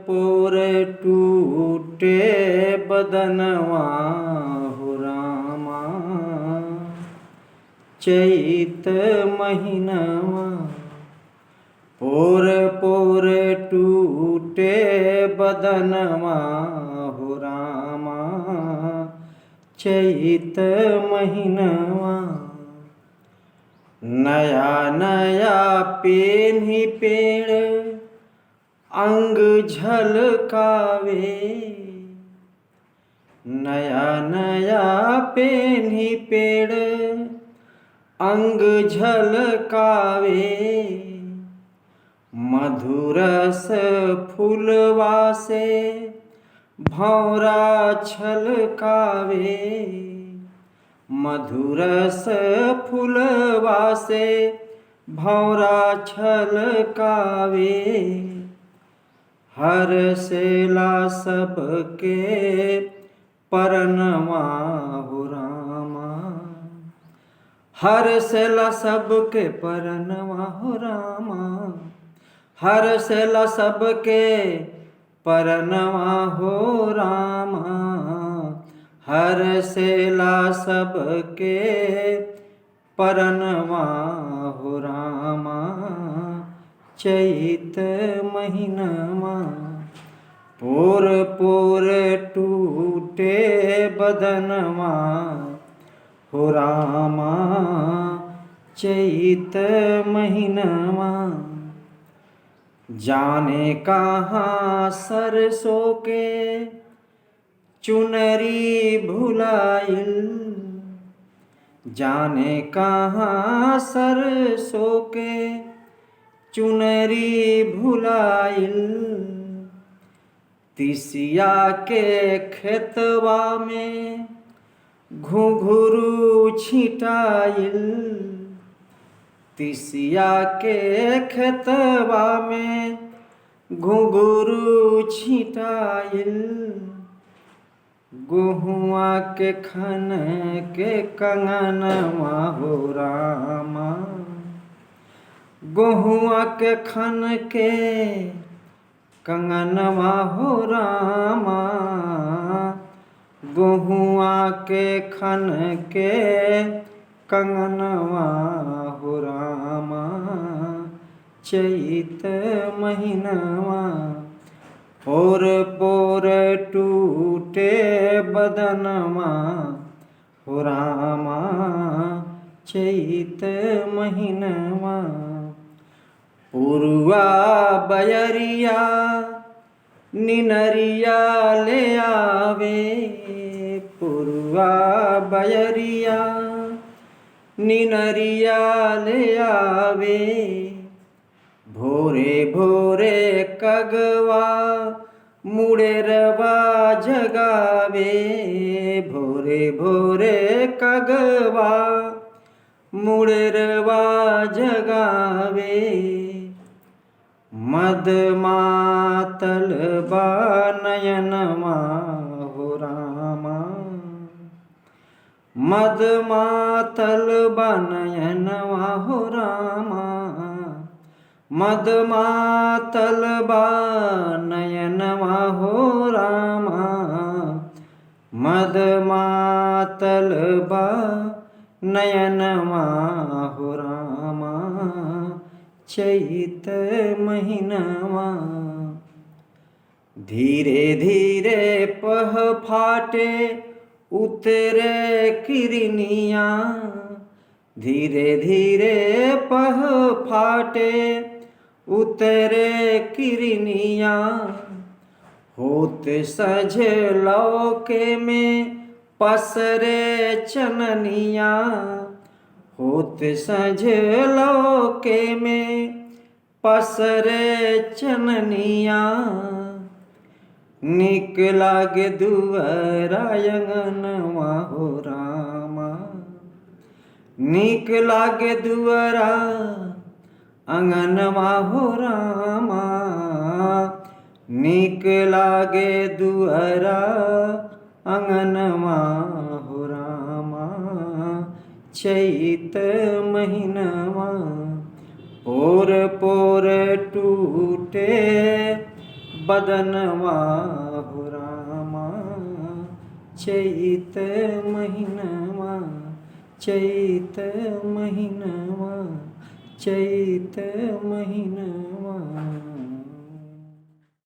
पोर टूटे बदनवा हो रामा, चैत महीनवा। पोर पोर टूटे बदनवा हो रामा, चैत महीनवा। नया नया पेन्ही पेड़ अंग झलकावे, नया नया पेन्ही पेड़ अंग झलकावे। मधुरस फूलवा से भौरा छलकावे, मधुरस फूलवा से भौरा छलकावे। हर्षेला सबके परनवा हो रामा, हर्षेला सबके परनवा हो रामा, हर्षेला सबके परनवा हो रामा, हर्षेला सबके परनवा हो रामा, चैत महीनवा। पोर पोर टूटे बदनवा हो रामा, चैत महीनवा। जाने कहाँ सरसों के चुनरी भुलाइल, जाने कहाँ सरसों के चुनरी भुलाइल। तिसिया के खेतवा में घुंघरू छिटाइल, तिसिया के खेतवा में घुंघरू छिटाइल। गुहुआ के खन के कंगनवा हो रामा, गुहुआ के खन के कंगनवा हो रामा, गुहुआ के खन के कंगनवा हो रामा, चैत महीनवा। पोर पोर टूटे बदनवा हो रामा, चैत महीनवा। पुरवा बयरिया निनरिया ले आवे, पुरवा बयरिया निनरिया ले आवे। भोरे भोरे कगवा मुड़ेरवा जगावे, भोरे भोरे कगवा मुड़ेरवा जगावे। मद मातल बा नयनवा हो रामा, मद मातल बा नयनवा हो रामा, मद मातल बा नयनवा हो रामा, मद मातल बा नयनवा हो रामा, चैत महीनवा। धीरे धीरे पह फाटे उतरे किरनिया, धीरे धीरे पह फाटे उतरे किरनिया। होत सज लौके में पसरे चननिया, होत सज लौके में पसरे चननिया। निक लागे दुअरा अंगनवा हो रामा, निक लागे दुअरा अंगनवा हो रामा, निक लागे दुअरा अंगनवा हो रामा, चैत महीनवा। पोर पोर टूटे बदनवा हो रामा चैत महीनवा चैत महीनवा चैत महीनवा